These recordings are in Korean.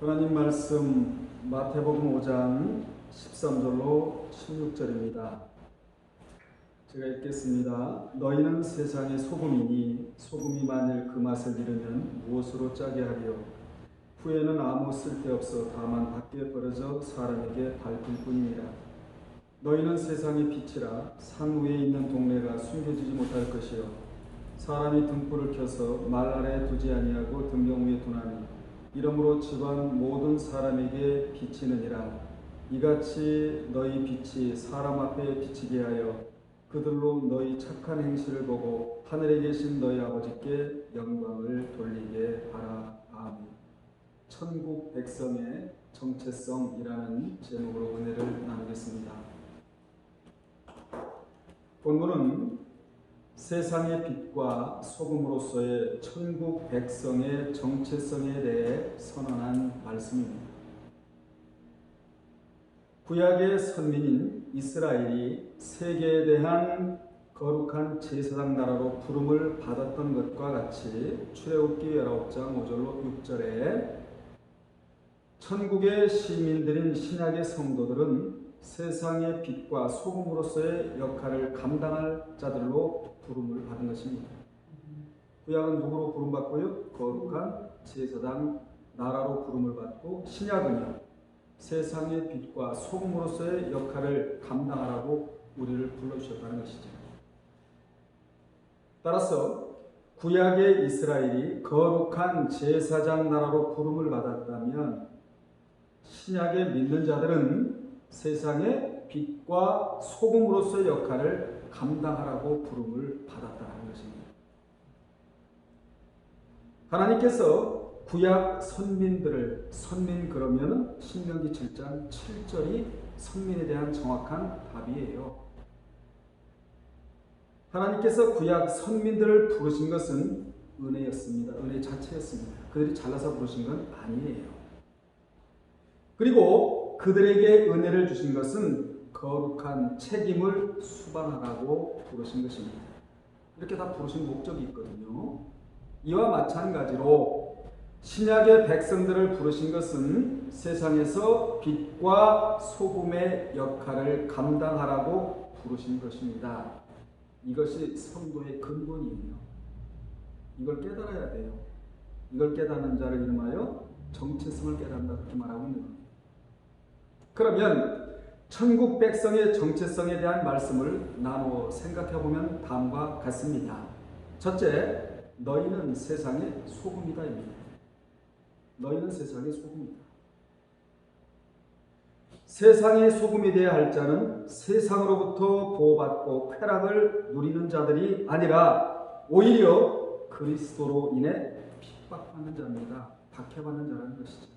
하나님 말씀 마태복음 5장 13절로 16절입니다. 제가 읽겠습니다. 너희는 세상의 소금이니 소금이 만일 그 맛을 잃으면 무엇으로 짜게 하리요? 후에는 아무 쓸데없어 다만 밖에 버려져 사람에게 밟힐 뿐이니라. 너희는 세상의 빛이라. 산 위에 있는 동네가 숨겨지지 못할 것이요 사람이 등불을 켜서 말 아래에 두지 아니하고 등경 위에 두나니 이러므로 집안 모든 사람에게 비치느니라. 이같이 너희 빛이 사람 앞에 비치게 하여 그들로 너희 착한 행실을 보고 하늘에 계신 너희 아버지께 영광을 돌리게 하라. 아멘. 천국 백성의 정체성이라는 제목으로 은혜를 나누겠습니다. 본문은 세상의 빛과 소금으로서의 천국 백성의 정체성에 대해 선언한 말씀입니다. 구약의 선민인 이스라엘이 세계에 대한 거룩한 제사장 나라로 부름을 받았던 것과 같이 출애굽기 19장 5절로 6절에 천국의 시민들인 신약의 성도들은 세상의 빛과 소금으로서의 역할을 감당할 자들로 부름을 받은 것입니다. 구약은 누구로 부름받고요? 거룩한 제사장 나라로 부름을 받고, 신약은요 세상의 빛과 소금으로서의 역할을 감당하라고 우리를 불러주셨다는 것이죠. 따라서 구약의 이스라엘이 거룩한 제사장 나라로 부름을 받았다면 신약의 믿는 자들은 세상의 빛과 소금으로서의 역할을 감당하라고 부름을 받았다는 것입니다. 하나님께서 구약 선민들을, 선민 그러면 신명기 7장 7절이 선민에 대한 정확한 답이에요. 하나님께서 구약 선민들을 부르신 것은 은혜였습니다. 은혜 자체였습니다. 그들이 잘나서 부르신 건 아니에요. 그리고 그들에게 은혜를 주신 것은 거룩한 책임을 수반하라고 부르신 것입니다. 이렇게 다 부르신 목적이 있거든요. 이와 마찬가지로 신약의 백성들을 부르신 것은 세상에서 빛과 소금의 역할을 감당하라고 부르신 것입니다. 이것이 성도의 근본이에요. 이걸 깨달아야 돼요. 이걸 깨닫는 자를 이름하여 정체성을 깨닫는다, 그렇게 말하고 있는 겁니다. 그러면 천국 백성의 정체성에 대한 말씀을 나누어 생각해보면 다음과 같습니다. 첫째, 너희는 세상의 소금이다 입니다. 너희는 세상의 소금이다. 세상의 소금이 되어야 할 자는 세상으로부터 보호받고 쾌락을 누리는 자들이 아니라 오히려 그리스도로 인해 핍박받는 자입니다. 박해받는 자라는 것이죠.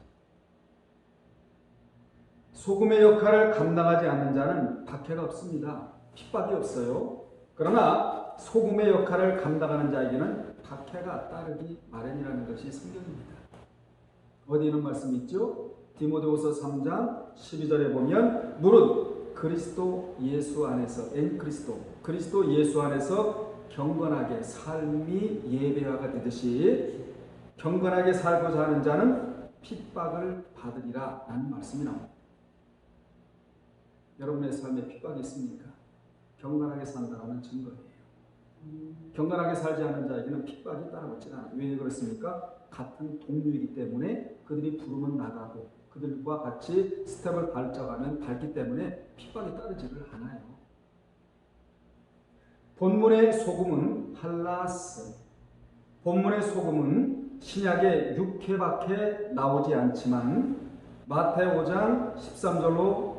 소금의 역할을 감당하지 않는 자는 박해가 없습니다. 핍박이 없어요. 그러나 소금의 역할을 감당하는 자에게는 박해가 따르기 마련이라는 것이 성경입니다. 어디 있는 말씀이 있죠? 디모데후서 3장 12절에 보면 무릇 그리스도 예수 안에서 그리스도 예수 안에서 경건하게 삶이 예배화가 되듯이 경건하게 살고자 하는 자는 핍박을 받으리라 라는 말씀이 나옵니다. 여러분의 삶에 핍박이 있습니까? 경건하게 산다는 증거예요. 경건하게 살지 않는 자에게는 핍박이 따라오지 않아요. 왜 그렇습니까? 같은 동료이기 때문에 그들이 부르면 나가고 그들과 같이 스텝을 밟기 때문에 핍박이 따르지를 않아요. 본문의 소금은 할라스, 본문의 소금은 신약의 육회밖에 나오지 않지만 마태 5장 13절로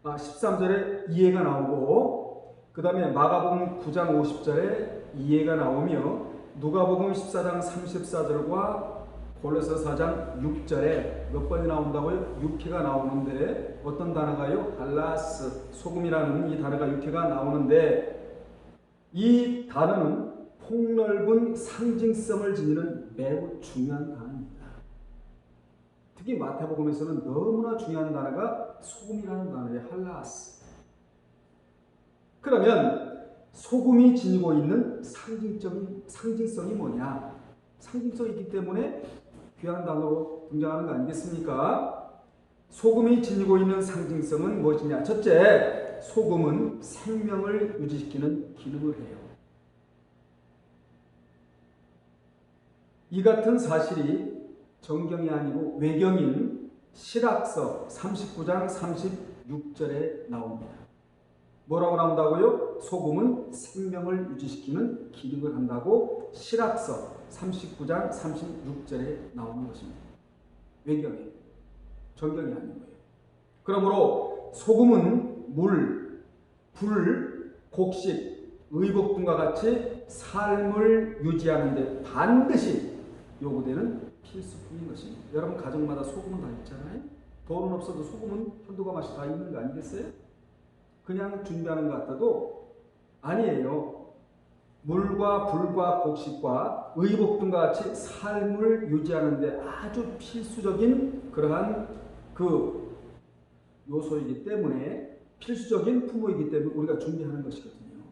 13절에 이해가 나오고, 그 다음에 마가복음 9장 50절에 이해가 나오며 누가복음 14장 34절과 골로새 4장 6절에 몇 번이 나온다고요? 6회가 나오는데 어떤 단어가요? 할라스, 소금이라는 이 단어가 6회가 나오는데 이 단어는 폭넓은 상징성을 지니는 매우 중요한 단어입니다. 특히 마태복음에서는 너무나 중요한 단어가 소금이라는 단어의 할라스. 그러면 소금이 지니고 있는 상징성이 뭐냐? 상징성이 있기 때문에 귀한 단어로 등장하는 거 아니겠습니까? 소금이 지니고 있는 상징성은 무엇이냐? 첫째, 소금은 생명을 유지시키는 기능을 해요. 이 같은 사실이 정경이 아니고 외경인 실학서 39장 36절에 나옵니다. 뭐라고 나온다고요? 소금은 생명을 유지시키는 기능을 한다고 실학서 39장 36절에 나오는 것입니다. 외경에, 정경이 아니고요. 그러므로 소금은 물, 불, 곡식, 의복 등과 같이 삶을 유지하는 데 반드시 요구되는 필수품인 것입니다. 여러분 가정마다 소금은 다 있잖아요. 돈은 없어도 소금은 한두 가마씩 다 있는 거 아니겠어요? 그냥 준비하는 것 같아도 아니에요. 물과 불과 곡식과 의복 등과 같이 삶을 유지하는 데 아주 필수적인 그러한 그 요소이기 때문에, 필수적인 품목이기 때문에 우리가 준비하는 것이거든요.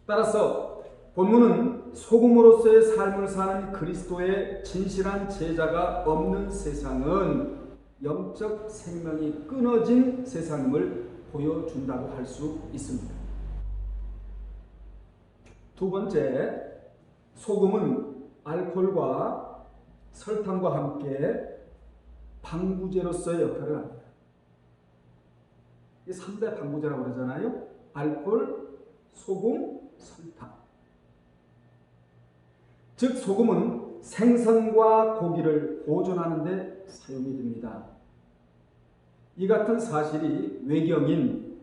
따라서 본문은 소금으로서의 삶을 사는 그리스도의 진실한 제자가 없는 세상은 영적 생명이 끊어진 세상임을 보여준다고 할 수 있습니다. 두 번째, 소금은 알코올과 설탕과 함께 방부제로서의 역할을 합니다. 이 3대 방부제라고 그러잖아요. 알코올, 소금, 설탕. 즉 소금은 생선과 고기를 보존하는 데 사용이 됩니다. 이 같은 사실이 외경인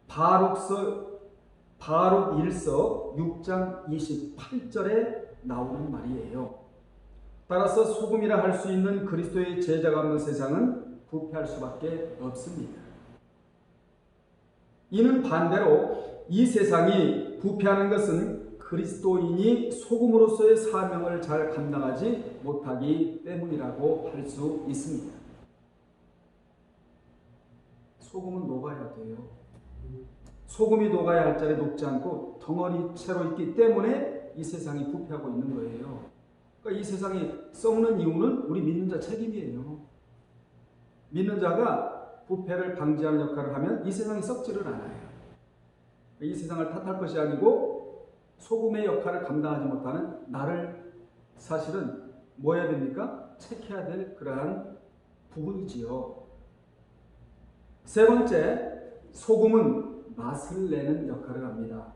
바룩 1서 6장 28절에 나오는 말이에요. 따라서 소금이라 할 수 있는 그리스도의 제자가 없는 세상은 부패할 수밖에 없습니다. 이는 반대로 이 세상이 부패하는 것은 그리스도인이 소금으로서의 사명을 잘 감당하지 못하기 때문이라고 할 수 있습니다. 소금은 녹아야 돼요. 소금이 녹아야 할 자리에 녹지 않고 덩어리채로 있기 때문에 이 세상이 부패하고 있는 거예요. 그러니까 이 세상이 썩는 이유는 우리 믿는 자 책임이에요. 믿는 자가 부패를 방지하는 역할을 하면 이 세상이 썩지를 않아요. 이 세상을 탓할 것이 아니고 소금의 역할을 감당하지 못하는 나를 사실은 뭐 해야 됩니까? 체크해야 될 그러한 부분이지요. 세 번째, 소금은 맛을 내는 역할을 합니다.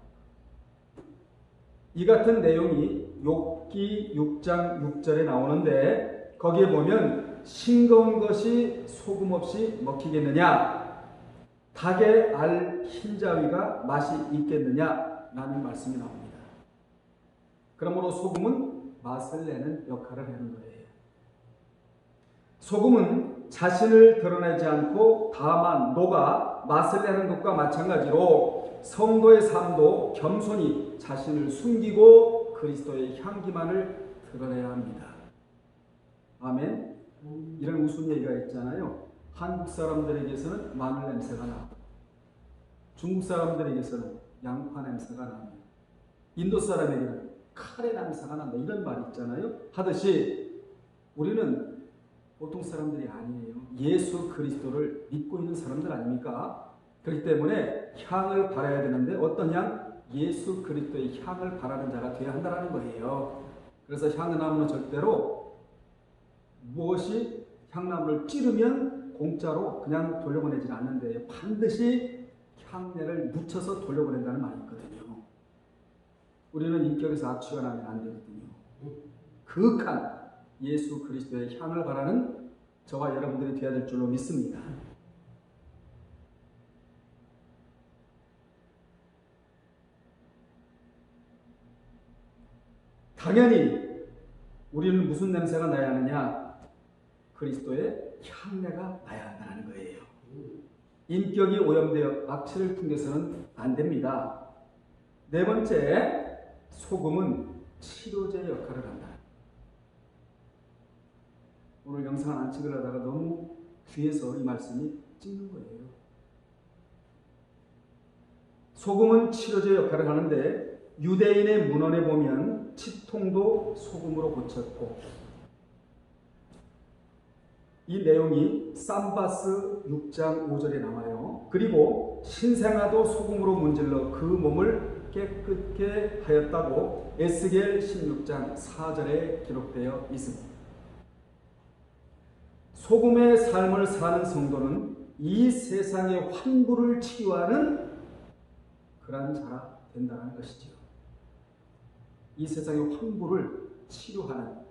이 같은 내용이 욥기 6장 6절에 나오는데 거기에 보면 싱거운 것이 소금 없이 먹히겠느냐? 닭의 알 흰자위가 맛이 있겠느냐? 라는 말씀이 나옵니다. 그러므로 소금은 맛을 내는 역할을 하는 거예요. 소금은 자신을 드러내지 않고 다만 녹아 맛을 내는 것과 마찬가지로 성도의 삶도 겸손히 자신을 숨기고 그리스도의 향기만을 드러내야 합니다. 아멘. 이런 우스운 얘기가 있잖아요. 한국 사람들에게서는 마늘 냄새가 나고 중국 사람들에게서는 양파 냄새가 납니다. 인도 사람에게는 카레 냄새가 난다. 이런 말이 있잖아요. 하듯이 우리는 보통 사람들이 아니에요. 예수 그리스도를 믿고 있는 사람들 아닙니까? 그렇기 때문에 향을 바라야 되는데 어떤 향? 예수 그리스도의 향을 바라는 자가 되어야 한다는 거예요. 그래서 향나무는 절대로 무엇이 향나무를 찌르면 공짜로 그냥 돌려보내지는 않는데 반드시 향내를 묻혀서 돌려보낸다는 말이 있거든요. 우리는 인격에서 악취가 나면 안 되거든요. 그윽한 예수 그리스도의 향을 바라는 저와 여러분들이 되어야 될 줄로 믿습니다. 당연히 우리는 무슨 냄새가 나야 하느냐? 그리스도의 향내가 나야 한다는 거예요. 인격이 오염되어 악취를 풍겨서는 안 됩니다. 네 번째, 소금은 치료제 역할을 한다. 오늘 영상을 안 찍으려다가 너무 귀해서 이 말씀이 찍는 거예요. 소금은 치료제 역할을 하는데 유대인의 문헌에 보면 치통도 소금으로 고쳤고, 이 내용이 쌈바스 6장 5절에 나와요. 그리고 신생아도 소금으로 문질러 그 몸을 깨끗게 하였다고 에스겔 16장 4절에 기록되어 있습니다. 소금의 삶을 사는 성도는 이 세상의 환부를 치유하는 그러한 자가 된다는 것이죠. 이 세상의 환부를 치료하는,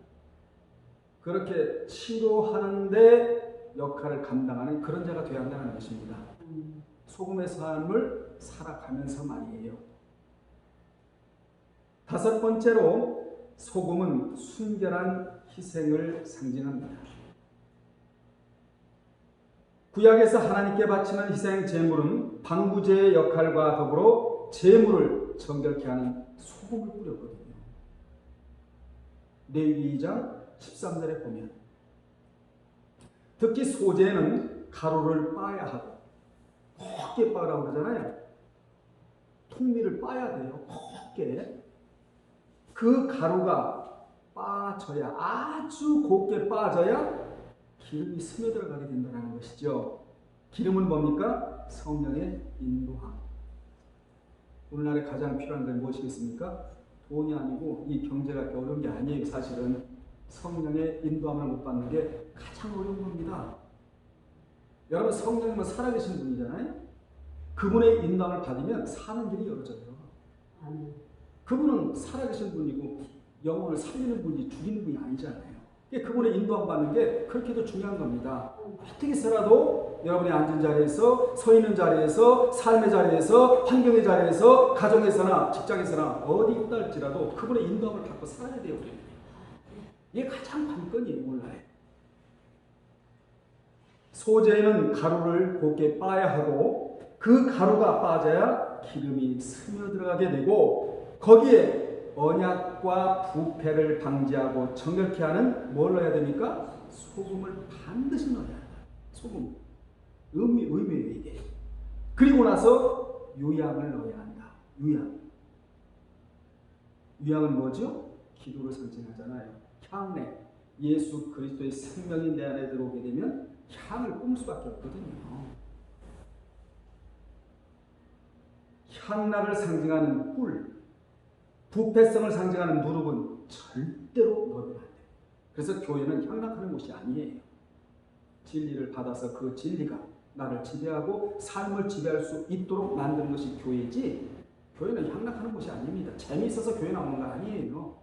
그렇게 치료하는데 역할을 감당하는 그런 자가 되어야 한다는 것입니다. 소금의 삶을 살아가면서 말이에요. 다섯 번째로 소금은 순결한 희생을 상징합니다. 구약에서 하나님께 바치는 희생 제물은 방부제의 역할과 더불어 제물을 정결케 하는 소금을 뿌렸거든요. 레위기 2장 13절에 보면 특히 소제는 가루를 빻아야 하고, 곱게 빻으라고 그러잖아요. 통밀을 빻아야 돼요. 곱게. 그 가루가 빠져야, 아주 곱게 빠져야 기름이 스며들어가게 된다는 것이죠. 기름은 뭡니까? 성령의 인도함. 오늘날에 가장 필요한 건 무엇이겠습니까? 돈이 아니고 이 경제가 어려운 게 아니에요. 사실은 성령의 인도함을 못 받는 게 가장 어려운 겁니다. 여러분, 성령님은 살아계신 분이잖아요. 그분의 인도함을 받으면 사는 길이 열어져요. 그분은 살아계신 분이고 영혼을 살리는 분이 죽이는 분이 아니잖아요. 그분의 인도함 받는 게 그렇게도 중요한 겁니다. 어떻게 해서라도 여러분이 앉은 자리에서, 서 있는 자리에서, 삶의 자리에서, 환경의 자리에서, 가정에서나 직장에서나 어디 있다 할지라도 그분의 인도함을 받고 살아야 돼요. 이게 가장 관건이에요. 오늘날에. 소재는 가루를 곱게 빻아야 하고, 그 가루가 빠져야 기름이 스며들어가게 되고, 거기에 언약과 부패를 방지하고 정결케 하는 뭘 넣어야 됩니까? 소금을 반드시 넣어야 한다. 소금. 의미예요, 이게. 그리고 나서 유향을 넣어야 한다. 유향. 유향은 뭐죠? 기도를 상징하잖아요. 향내. 예수 그리스도의 생명이 내 안에 들어오게 되면 향을 뿜을 수밖에 없거든요. 향락을 상징하는 꿀, 부패성을 상징하는 누룩은 절대로 넣으면 안 돼요. 그래서 교회는 향락하는 곳이 아니에요. 진리를 받아서 그 진리가 나를 지배하고 삶을 지배할 수 있도록 만드는 것이 교회지, 교회는 향락하는 곳이 아닙니다. 재미있어서 교회 나오는 거 아니에요.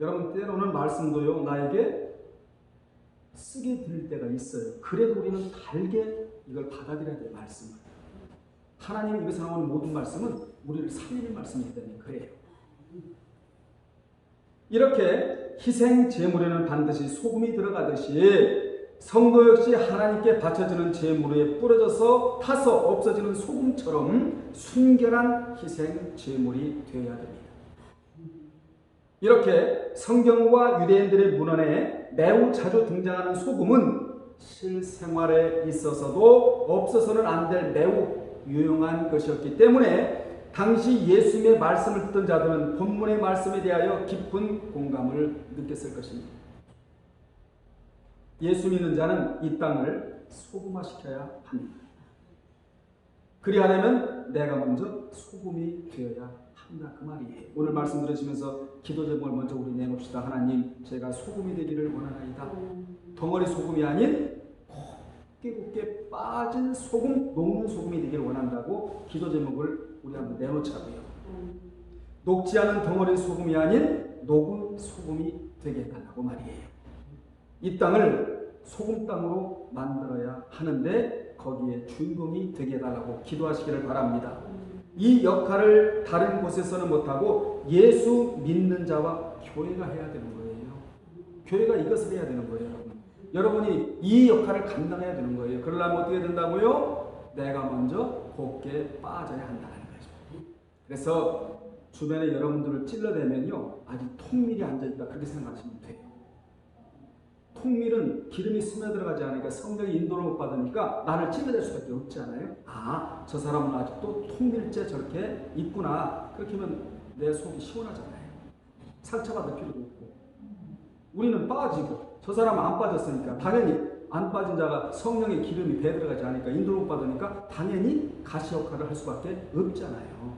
여러분, 때로는 말씀도요, 나에게 쓰게 될 때가 있어요. 그래도 우리는 달게 이걸 받아들여야 돼요, 말씀을. 하나님이 입에서 나오는 모든 말씀은 우리를 살리는 말씀이기 때문에 그래요. 이렇게 희생 제물에는 반드시 소금이 들어가듯이 성도 역시 하나님께 바쳐지는 제물 위에 뿌려져서 타서 없어지는 소금처럼 순결한 희생 제물이 되어야 됩니다. 이렇게 성경과 유대인들의 문헌에 매우 자주 등장하는 소금은 실생활에 있어서도 없어서는 안 될 매우 유용한 것이었기 때문에 당시 예수님의 말씀을 듣던 자들은 본문의 말씀에 대하여 깊은 공감을 느꼈을 것입니다. 예수 믿는 자는 이 땅을 소금화시켜야 합니다. 그리하려면 내가 먼저 소금이 되어야 한다, 그 말이에요. 오늘 말씀 들으시면서 기도 제목을 먼저 우리 내놓읍시다. 하나님, 제가 소금이 되기를 원하나이다. 덩어리 소금이 아닌 곱게 빠진 소금, 녹는 소금이 되기를 원한다고 기도 제목을 우리 한번 내놓자고요. 녹지 않은 덩어리 소금이 아닌 녹은 소금이 되게 해달라고 말이에요. 이 땅을 소금 땅으로 만들어야 하는데 거기에 주인공이 되게 해달라고 기도하시기를 바랍니다. 이 역할을 다른 곳에서는 못하고 예수 믿는 자와 교회가 해야 되는 거예요. 교회가 이것을 해야 되는 거예요, 여러분. 여러분이 이 역할을 감당해야 되는 거예요. 그러려면 어떻게 된다고요? 내가 먼저 곱게 빠져야 한다는 거죠. 그래서 주변에 여러분들을 찔러대면요, 아직 통밀이 앉아있다, 그렇게 생각하시면 돼요. 통밀은 기름이 스며들어가지 않으니까 성령의 인도를 못 받으니까 나를 찔러댈 수밖에 없지 않아요? 저 사람은 아직도 통밀째 저렇게 있구나. 그렇게 하면 내 속이 시원하잖아요. 상처받을 필요도 없고. 우리는 빠지고 저 사람은 안 빠졌으니까 당연히 안 빠진 자가 성령의 기름이 배에 들어가지 않으니까 인도를 못 받으니까 당연히 가시 역할을 할 수밖에 없잖아요.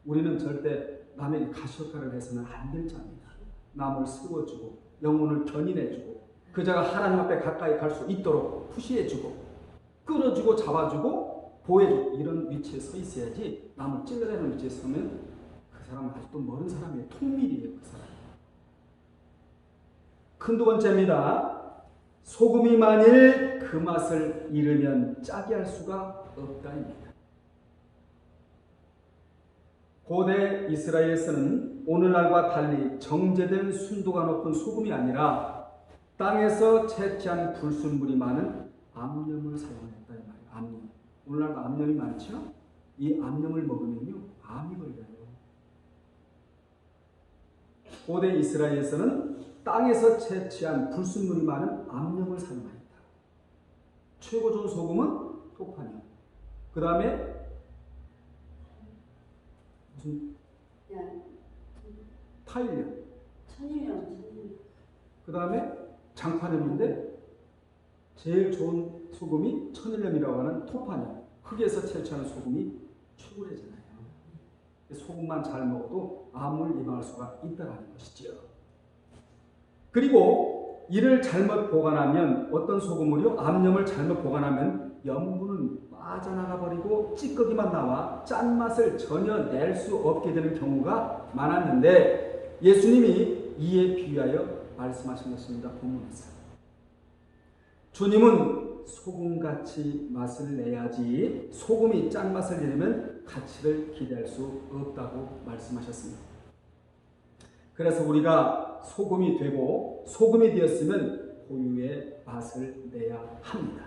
우리는 절대 남에게 가시 역할을 해서는 안 될 자입니다. 남을 세워주고 영혼을 견인해주고 그 자가 하나님 앞에 가까이 갈 수 있도록 푸시해주고 끌어주고 잡아주고 보호해주고 이런 위치에 서 있어야지. 남을 찔러대는 위치에 서면 그 사람은 아직도 모르는 사람이에요. 통밀이에요. 그 사람. 큰 두 번째입니다. 소금이 만일 그 맛을 잃으면 짜게 할 수가 없다입니다. 고대 이스라엘에서는 오늘날과 달리 정제된 순도가 높은 소금이 아니라 땅에서 채취한 불순물이 많은 암염을 사용했다 이 말이에요. 암염. 오늘날도 암염이 많죠? 이 암염을 먹으면요 암이 걸려요. 고대 이스라엘에서는 땅에서 채취한 불순물이 많은 암염을 사용합니다. 최고 좋은 소금은 토파늄. 그 다음에 무슨 타일륨. 그 다음에 장파늄인데 제일 좋은 소금이 천일염이라고 하는 토파늄. 흙에서 채취하는 소금이 최고래잖아요. 소금만 잘 먹어도 암을 예방할 수가 있다는 것이죠. 그리고 이를 잘못 보관하면 어떤 소금을요 암염을 잘못 보관하면 염분은 빠져나가 버리고 찌꺼기만 나와 짠맛을 전혀 낼 수 없게 되는 경우가 많았는데 예수님이 이에 비유하여 말씀하신 것입니다. 본문에서 주님은 소금같이 맛을 내야지 소금이 짠맛을 내려면 가치를 기대할 수 없다고 말씀하셨습니다. 그래서 우리가 소금이 되고 소금이 되었으면 고유의 맛을 내야 합니다.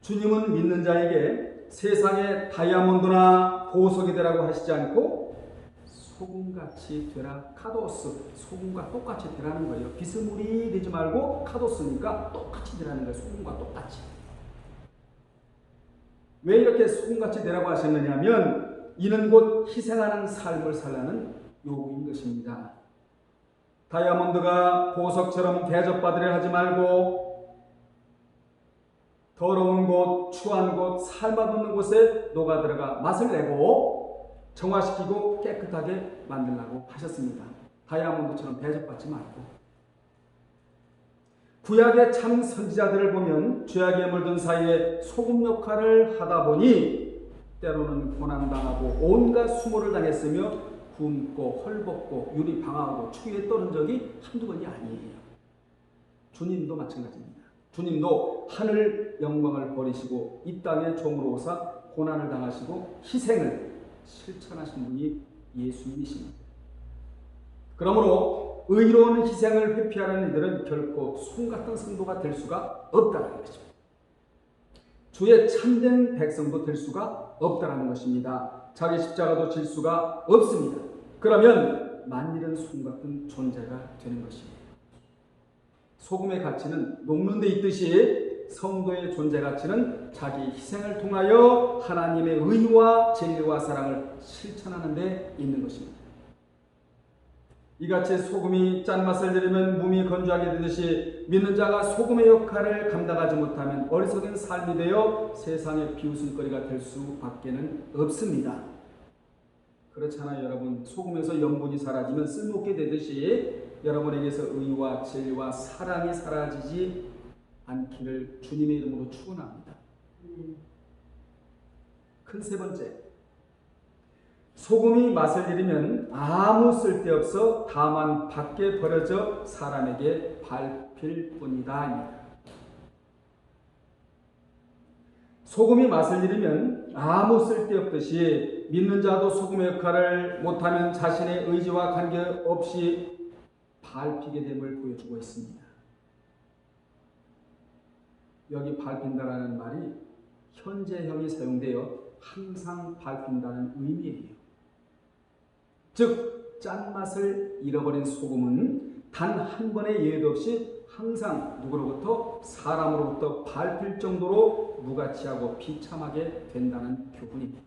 주님은 믿는 자에게 세상의 다이아몬드나 보석이 되라고 하시지 않고 소금같이 되라. 카도스, 소금과 똑같이 되라는 거예요. 비스무리 되지 말고 카도스니까 똑같이 되라는 거예요. 소금과 똑같이. 왜 이렇게 소금같이 되라고 하셨느냐 하면 이는 곧 희생하는 삶을 살라는 요구인 것입니다. 다이아몬드가 보석처럼 대접받으려 하지 말고 더러운 곳, 추한 곳, 삶아붙는 곳에 녹아들어가 맛을 내고 정화시키고 깨끗하게 만들라고 하셨습니다. 다이아몬드처럼 대접받지 말고. 구약의 참 선지자들을 보면 죄악에 물든 사이에 소금 역할을 하다 보니 때로는 고난당하고 온갖 수모를 당했으며 굶고 헐벗고 유리 방황하고 추위에 떠는 적이 한두 번이 아니에요. 주님도 마찬가지입니다. 주님도 하늘 영광을 버리시고 이 땅에 종으로 오사 고난을 당하시고 희생을 실천하신 분이 예수님이십니다. 그러므로 의로운 희생을 회피하는 이들은 결코 솜 같은 성도가 될 수가 없다는 것입니다. 주의 참된 백성도 될 수가 없다는 것입니다. 자기 십자가도 질 수가 없습니다. 그러면 만일은 솜 같은 존재가 되는 것입니다. 소금의 가치는 녹는 데 있듯이 성도의 존재 가치는 자기 희생을 통하여 하나님의 의와 진리와 사랑을 실천하는 데 있는 것입니다. 이같이 소금이 짠맛을 내리면 몸이 건조하게 되듯이 믿는 자가 소금의 역할을 감당하지 못하면 어리석은 삶이 되어 세상의 비웃음거리가 될 수밖에는 없습니다. 그렇잖아요, 여러분. 소금에서 염분이 사라지면 쓸모없게 되듯이 여러분에게서 의와 진리와 사랑이 사라지지 않기를 주님의 이름으로 축원합니다. 큰 세 번째, 소금이 맛을 잃으면 아무 쓸데없어 다만 밖에 버려져 사람에게 밟힐 뿐이다. 소금이 맛을 잃으면 아무 쓸데없듯이 믿는 자도 소금의 역할을 못하면 자신의 의지와 관계없이 밟히게 됨을 보여주고 있습니다. 여기 밟힌다라는 말이 현재형이 사용되어 항상 밟힌다는 의미예요. 즉 짠맛을 잃어버린 소금은 단 한 번의 예외도 없이 항상 누구로부터 사람으로부터 밟힐 정도로 무가치하고 비참하게 된다는 교훈입니다.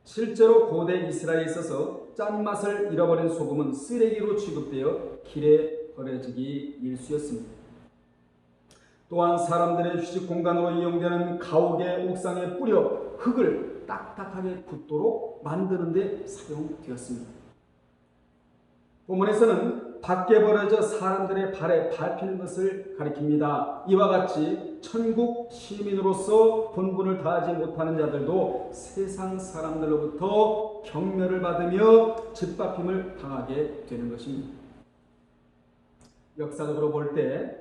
실제로 고대 이스라엘에 있어서 짠맛을 잃어버린 소금은 쓰레기로 취급되어 길에 버려지기 일쑤였습니다. 또한 사람들의 휴식 공간으로 이용되는 가옥의 옥상에 뿌려 흙을 딱딱하게 굳도록 만드는 데 사용되었습니다. 본문에서는 밖에 버려져 사람들의 발에 밟히는 것을 가리킵니다. 이와 같이 천국 시민으로서 본분을 다하지 못하는 자들도 세상 사람들로부터 경멸을 받으며 짓밟힘을 당하게 되는 것입니다. 역사적으로 볼 때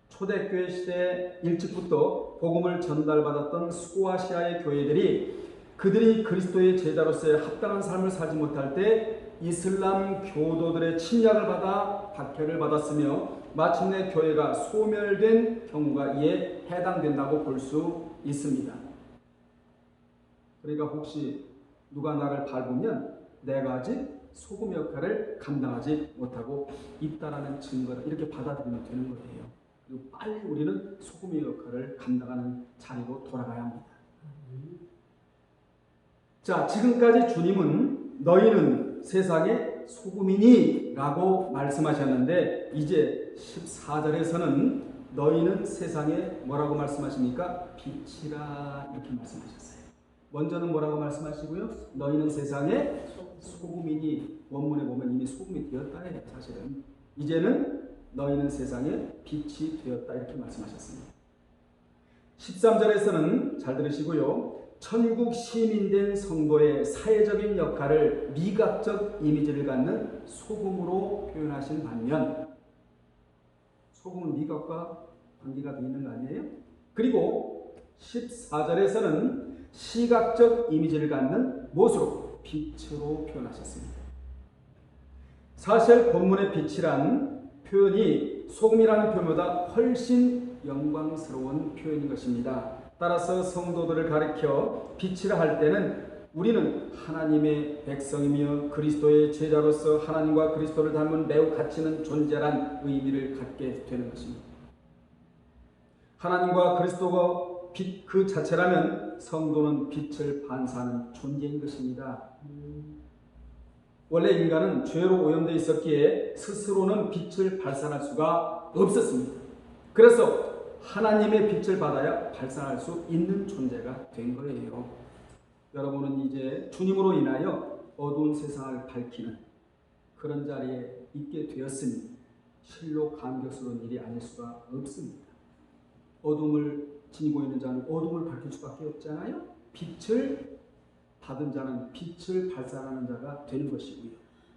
초대교회 시대 일찍부터 복음을 전달받았던 수고아시아의 교회들이 그들이 그리스도의 제자로서의 합당한 삶을 살지 못할 때 이슬람 교도들의 침략을 받아 박해를 받았으며 마침내 교회가 소멸된 경우가 이에 해당된다고 볼 수 있습니다. 그러니까 혹시 누가 나를 밟으면 내가 아직 소금 역할을 감당하지 못하고 있다라는 증거다, 이렇게 받아들이면 되는 거예요. 그리고 빨리 우리는 소금의 역할을 감당하는 자리로 돌아가야 합니다. 자, 지금까지 주님은 너희는 세상의 소금이니 라고 말씀하셨는데 이제 14절에서는 너희는 세상에 뭐라고 말씀하십니까? 빛이라 이렇게 말씀하셨어요. 먼저는 뭐라고 말씀하시고요? 너희는 세상의 소금이니, 원문에 보면 이미 소금이 되었다 해요. 사실은 이제는 너희는 세상의 빛이 되었다 이렇게 말씀하셨습니다. 13절에서는 잘 들으시고요, 천국 시민된 성도의 사회적인 역할을 미각적 이미지를 갖는 소금으로 표현하신 반면, 소금은 미각과 관계가 되어 있는 거 아니에요? 그리고 14절에서는 시각적 이미지를 갖는 무엇으로? 빛으로 표현하셨습니다. 사실 본문의 빛이란 표현이 소금이라는 표현보다 훨씬 영광스러운 표현인 것입니다. 따라서 성도들을 가리켜 빛이라 할 때는 우리는 하나님의 백성이며 그리스도의 제자로서 하나님과 그리스도를 닮은 매우 가치 있는 존재란 의미를 갖게 되는 것입니다. 하나님과 그리스도가 빛 그 자체라면 성도는 빛을 반사하는 존재인 것입니다. 원래 인간은 죄로 오염되어 있었기에 스스로는 빛을 발산할 수가 없었습니다. 그래서 하나님의 빛을 받아야 발산할 수 있는 존재가 된 거예요. 여러분은 이제 주님으로 인하여 어두운 세상을 밝히는 그런 자리에 있게 되었으니 실로 감격스러운 일이 아닐 수가 없습니다. 어둠을 지니고 있는 자는 어둠을 밝힐 수밖에 없잖아요. 빛을 받은 자는 빛을 발산하는 자가 되는 것이고요.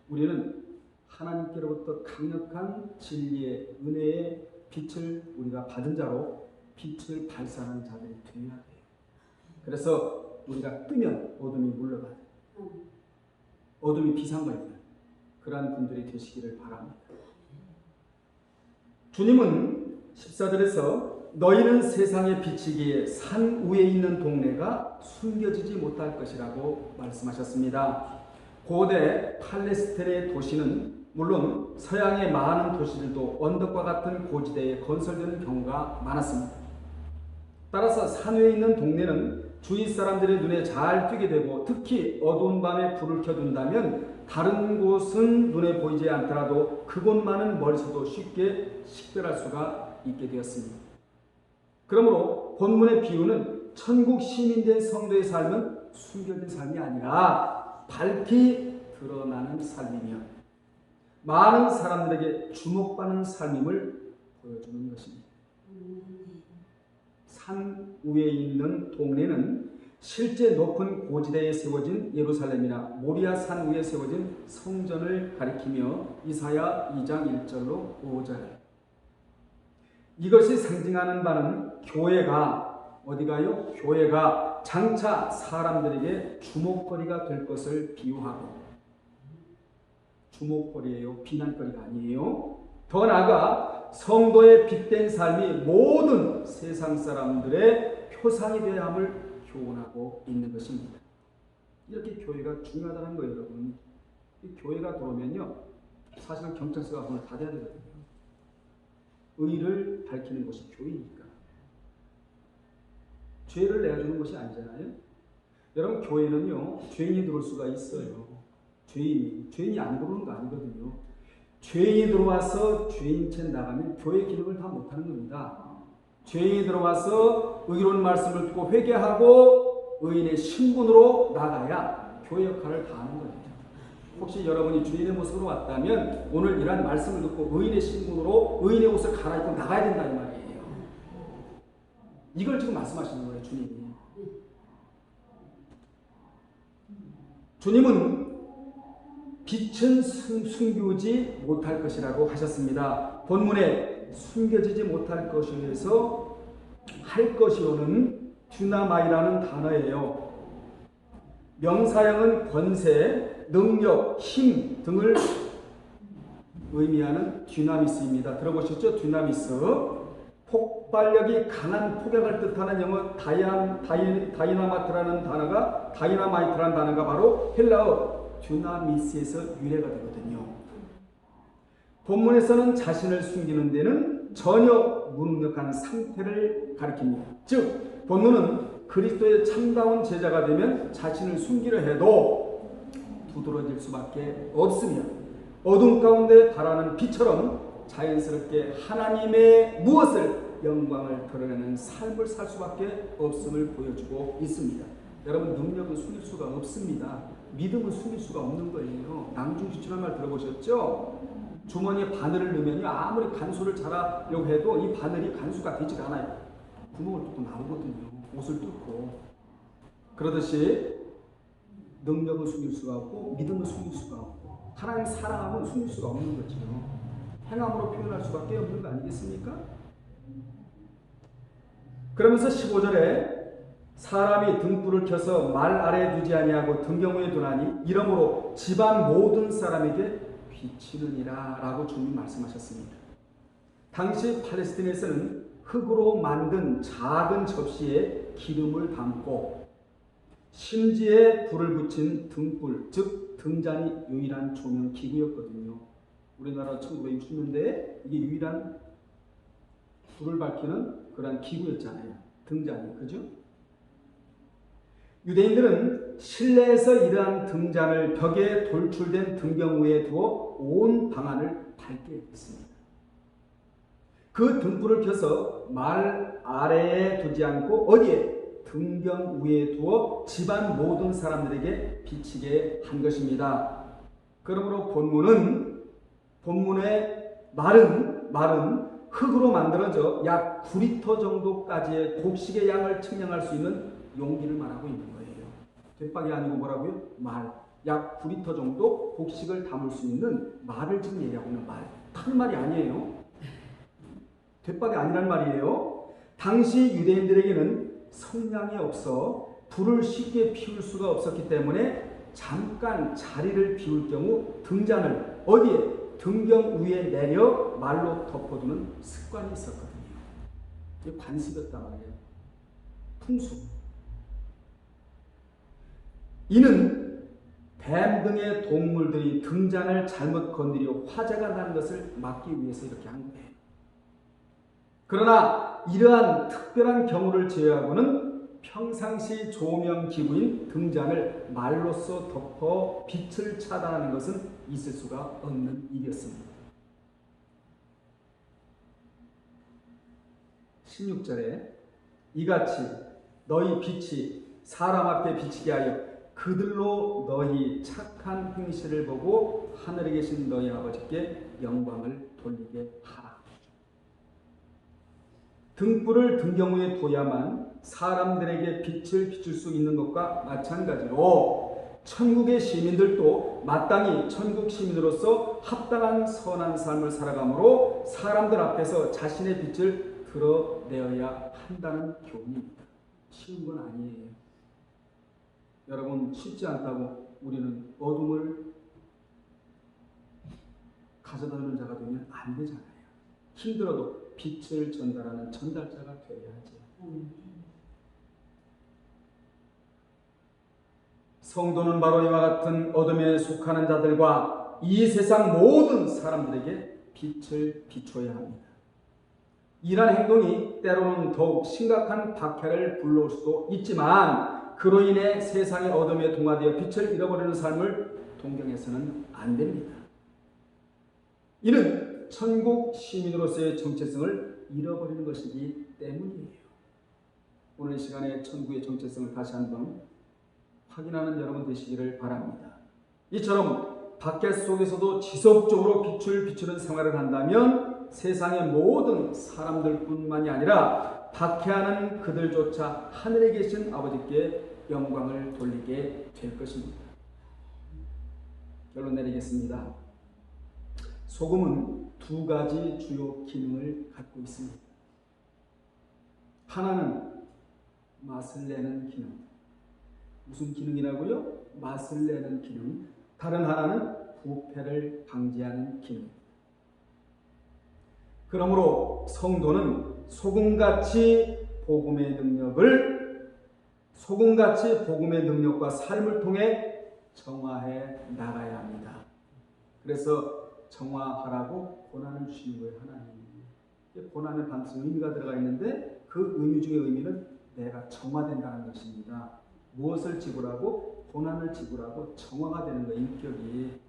우리는 하나님께로부터 강력한 진리의 은혜의 빛을 우리가 받은 자로 빛을 발산하는 자들이 되어야 돼요. 그래서 우리가 뜨면 어둠이 물러가요. 어둠이 비상거리는 그러한 분들이 되시기를 바랍니다. 주님은 14절에서 너희는 세상의 빛이기에 산 위에 있는 동네가 숨겨지지 못할 것이라고 말씀하셨습니다. 고대 팔레스타인의 도시는 물론 서양의 많은 도시들도 언덕과 같은 고지대에 건설되는 경우가 많았습니다. 따라서 산 위에 있는 동네는 주위 사람들의 눈에 잘 띄게 되고 특히 어두운 밤에 불을 켜둔다면 다른 곳은 눈에 보이지 않더라도 그곳만은 멀리서도 쉽게 식별할 수가 있게 되었습니다. 그러므로 본문의 비유는 천국 시민된 성도의 삶은 숨겨진 삶이 아니라 밝히 드러나는 삶이며 많은 사람들에게 주목받는 삶임을 보여주는 것입니다. 산 위에 있는 동네는 실제 높은 고지대에 세워진 예루살렘이나 모리아 산 위에 세워진 성전을 가리키며 이사야 2장 1절로 5절, 이것이 상징하는 바는 교회가 어디가요? 교회가 장차 사람들에게 주목거리가 될 것을 비유하고, 주목거리예요. 비난거리가 아니에요. 더 나아가 성도의 빛된 삶이 모든 세상 사람들의 표상이 되어야 함을 교훈하고 있는 것입니다. 이렇게 교회가 중요하다는 거예요, 여러분. 이 교회가 들어오면요, 사실은 경찰서가 문을 닫아야 되거든요. 의를 밝히는 곳이 교회니까. 죄를 내주는 것이 아니잖아요. 여러분, 교회는요, 죄인이 들어올 수가 있어요. 죄인이 안 들어오는 거 아니거든요. 죄인이 들어와서 죄인 채 나가면 교회 기능을 다 못하는 겁니다. 죄인이 들어와서 의로운 말씀을 듣고 회개하고 의인의 신분으로 나가야 교회 역할을 다하는 거예요. 혹시 여러분이 주인의 모습으로 왔다면 오늘 이러한 말씀을 듣고 의인의 신분으로 의인의 옷을 갈아입고 나가야 된다는 말이에요. 이걸 지금 말씀하시는 거예요, 주님이. 주님은 빛은 숨기지 못할 것이라고 하셨습니다. 본문에 숨겨지지 못할 것이어서 할 것이오는 듀나마이라는 단어예요. 명사형은 권세, 능력, 힘 등을 의미하는 듀나미스입니다. 들어보셨죠? 듀나미스. 폭발력이 강한 폭약을 뜻하는 영어 다이나마이트라는 단어가 바로 헬라어 듀나미스에서 유래가 되거든요. 본문에서는 자신을 숨기는 데는 전혀 무능력한 상태를 가리킵니다. 즉, 본문은 그리스도의 참다운 제자가 되면 자신을 숨기려 해도 두드러질 수밖에 없으며 어둠 가운데 발하는 빛처럼 자연스럽게 하나님의 무엇을 영광을 드러내는 삶을 살 수밖에 없음을 보여주고 있습니다. 여러분, 능력은 숨길 수가 없습니다. 믿음은 숨길 수가 없는 거예요. 낭중지추란 말 들어보셨죠? 주머니에 바늘을 넣으면 아무리 간수를 잘하려고 해도 이 바늘이 간수가 되지 않아요. 구멍을 뚫고 나오거든요. 옷을 뚫고. 그러듯이 능력은 숨길 수가 없고 믿음은 숨길 수가 없고 하나님 사랑하면 숨길 수가 없는 거죠. 행함으로 표현할 수밖에 없는 거 아니겠습니까? 그러면서 15절에 사람이 등불을 켜서 말 아래에 두지 아니하고 등경 위에 두나니 이러므로 집안 모든 사람에게 비치느니라 라고 주님이 말씀하셨습니다. 당시 팔레스틴에서는 흙으로 만든 작은 접시에 기름을 담고 심지에 불을 붙인 등불, 즉 등잔이 유일한 조명 기구였거든요. 우리나라 1960년대에 이게 유일한 불을 밝히는 그런 기구였잖아요. 등잔이, 그죠? 유대인들은 실내에서 이러한 등잔을 벽에 돌출된 등경 위에 두어 온 방안을 밝게 했습니다. 그 등불을 켜서 말 아래에 두지 않고 어디에? 등경 위에 두어 집안 모든 사람들에게 비치게 한 것입니다. 그러므로 본문의 말은 흙으로 만들어져 약 9리터 정도까지의 곡식의 양을 측량할 수 있는 용기를 말하고 있는 거예요. 갯박이 아니고 뭐라고요? 말. 약 9리터 정도 곡식을 담을 수 있는 말을 지금 얘기하고 있는 말. 다른 말이 아니에요. 갯박이 아니란 말이에요. 당시 유대인들에게는 성량이 없어 불을 쉽게 피울 수가 없었기 때문에 잠깐 자리를 비울 경우 등잔을 어디에? 등경 위에 내려 말로 덮어두는 습관이 있었거든요. 이게 관습이었단 말이에요. 풍습. 이는 뱀 등의 동물들이 등잔을 잘못 건드려 화재가 나는 것을 막기 위해서 이렇게 한 거예요. 그러나 이러한 특별한 경우를 제외하고는 평상시 조명 기구인 등잔을 말로써 덮어 빛을 차단하는 것은 있을 수가 없는 일이었습니다. 16절에 이같이 너희 빛이 사람 앞에 비치게 하여 그들로 너희 착한 행실을 보고 하늘에 계신 너희 아버지께 영광을 돌리게 하라. 등불을 등경 위에 둬야만 사람들에게 빛을 비출 수 있는 것과 마찬가지로 천국의 시민들도 마땅히 천국 시민으로서 합당한 선한 삶을 살아가므로 사람들 앞에서 자신의 빛을 드러내어야 한다는 교훈입니다. 쉬운 건 아니에요. 여러분, 쉽지 않다고 우리는 어둠을 가져다주는 자가 되면 안 되잖아요. 힘들어도 빛을 전달하는 전달자가 되어야지. 성도는 바로 이와 같은 어둠에 속하는 자들과 이 세상 모든 사람들에게 빛을 비춰야 합니다. 이러한 행동이 때로는 더욱 심각한 박해를 불러올 수도 있지만 그로 인해 세상의 어둠에 동화되어 빛을 잃어버리는 삶을 동경해서는 안 됩니다. 이는 천국 시민으로서의 정체성을 잃어버리는 것이기 때문이에요. 오늘 이 시간에 천국의 정체성을 다시 한번 확인하는 여러분 되시기를 바랍니다. 이처럼 밖에 속에서도 지속적으로 빛을 비추는 생활을 한다면 세상의 모든 사람들뿐만이 아니라 박해하는 그들조차 하늘에 계신 아버지께 영광을 돌리게 될 것입니다. 결론 내리겠습니다. 소금은 두 가지 주요 기능을 갖고 있습니다. 하나는 맛을 내는 기능. 무슨 기능이라고요? 맛을 내는 기능. 다른 하나는 부패를 방지하는 기능. 그러므로 성도는 소금같이 복음의 능력과 삶을 통해 정화해 나가야 합니다. 그래서 정화하라고 고난을 주신 거예요, 하나님. 고난에 반드시 의미가 들어가 있는데 그 의미 중의 의미는 내가 정화된다는 것입니다. 무엇을 지불하고? 고난을 지불하고 정화가 되는 거예요, 인격이.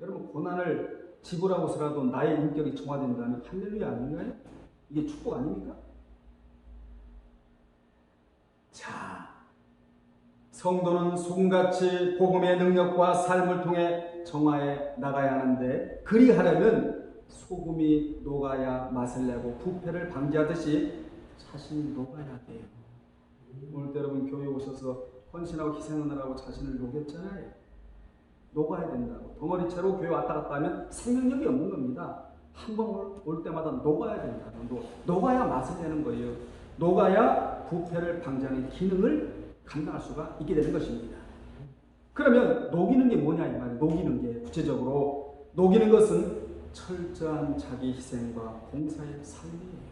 여러분, 고난을 지불하고서라도 나의 인격이 정화된다는 할렐루야 아닌가요? 이게 축복 아닙니까? 자, 성도는 소금같이 복음의 능력과 삶을 통해 정화해 나가야 하는데 그리하려면 소금이 녹아야 맛을 내고 부패를 방지하듯이 자신이 녹아야 돼요. 오늘 여러분 교회 오셔서 헌신하고 희생하느라고 자신을 녹였잖아요. 녹아야 된다고. 덩어리채로 교회 왔다 갔다 하면 생명력이 없는 겁니다. 한 번 올 때마다 녹아야 된다고. 녹아야 맛을 내는 거예요. 녹아야 부패를 방지하는 기능을 감당할 수가 있게 되는 것입니다. 그러면 녹이는 게 뭐냐 이 말이에요. 녹이는 게 구체적으로 녹이는 것은 철저한 자기 희생과 봉사의 삶이에요.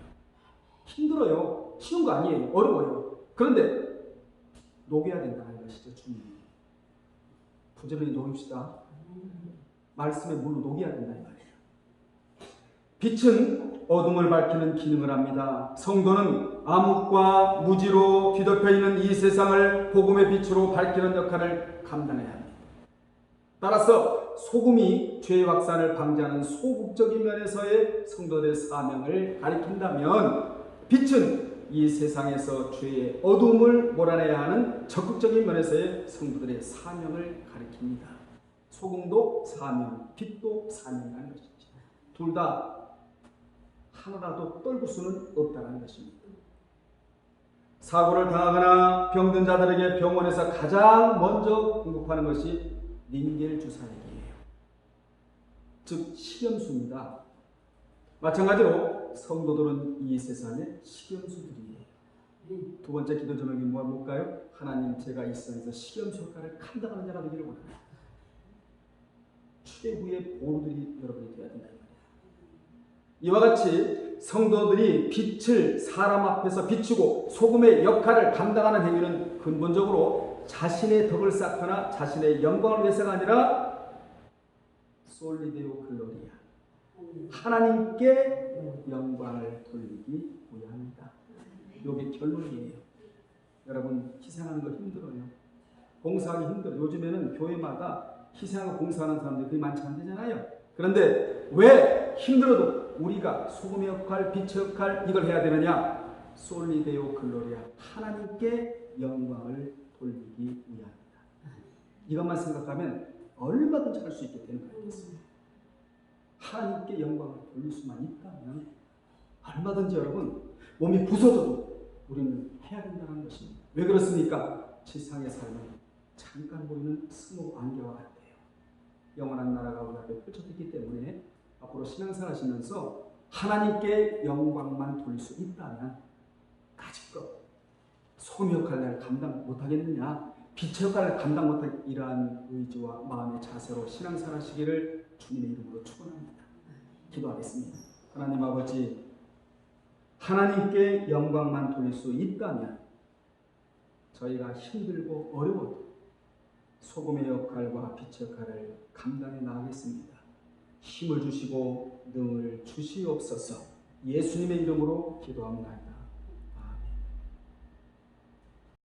힘들어요. 쉬운 거 아니에요. 어려워요. 그런데 녹여야 된다는 것이죠. 주님. 부지런히 녹입시다. 말씀의 물로 녹여야 된다 이 말이에요. 빛은 어둠을 밝히는 기능을 합니다. 성도는 암흑과 무지로 뒤덮여 있는 이 세상을 복음의 빛으로 밝히는 역할을 감당해야 합니다. 따라서 소금이 죄의 확산을 방지하는 소극적인 면에서의 성도들의 사명을 가리킨다면 빛은 이 세상에서 죄의 어둠을 몰아내야 하는 적극적인 면에서의 성도들의 사명을 가리킵니다. 소금도 사명, 빛도 사명이라는 것이죠. 둘 다 하나라도 떨굴 수는 없다는 것입니다. 사고를 당하거나 병든 자들에게 병원에서 가장 먼저 공급하는 것이 닌겔 주사액이에요. 즉 식염수입니다. 마찬가지로 성도들은 이 세상의 식염수들이에요. 두 번째 기도 제목이 뭘까요? 하나님, 제가 이 세상에서 식염수 역할을 감당하는 자가 되기를 원합니다. 최후의 보루들이 여러분이 되어야 된다. 이와 같이 성도들이 빛을 사람 앞에서 비추고 소금의 역할을 감당하는 행위는 근본적으로 자신의 덕을 쌓거나 자신의 영광을 위해서가 아니라 솔리데오 글로리아, 하나님께 영광을 돌리기 위함이다. 이게 결론이에요. 여러분, 희생하는 거 힘들어요. 봉사하기 힘들어요. 요즘에는 교회마다 희생하고 봉사하는 사람들이 그리 많지 않잖아요. 그런데 왜 힘들어도 우리가 소금의 역할, 빛의 역할 이걸 해야 되느냐? 솔리데오 글로리아, 하나님께 영광을 돌리기 위함이다. 이것만 생각하면 얼마든지 할 수 있게 되는 거겠습니다. 하나님께 영광을 돌릴 수만 있다면 얼마든지 여러분 몸이 부서져도 우리는 해야 된다는 것입니다. 왜 그렇습니까? 지상의 삶은 잠깐 보이는 스모 안개와 같아요. 영원한 나라가 우리 앞에 펼쳐졌기 때문에 앞으로 신앙생활 하시면서 하나님께 영광만 돌릴 수 있다면 가지껏 소금 역할을 감당 못하겠느냐, 빛의 역할을 감당 못할 이러한 의지와 마음의 자세로 신앙생활 하시기를 주님의 이름으로 축원합니다. 기도하겠습니다. 하나님 아버지, 하나님께 영광만 돌릴 수 있다면 저희가 힘들고 어려워도 소금의 역할과 빛의 역할을 감당해 나가겠습니다. 힘을 주시고 능을 주시옵소서. 예수님의 이름으로 기도합니다.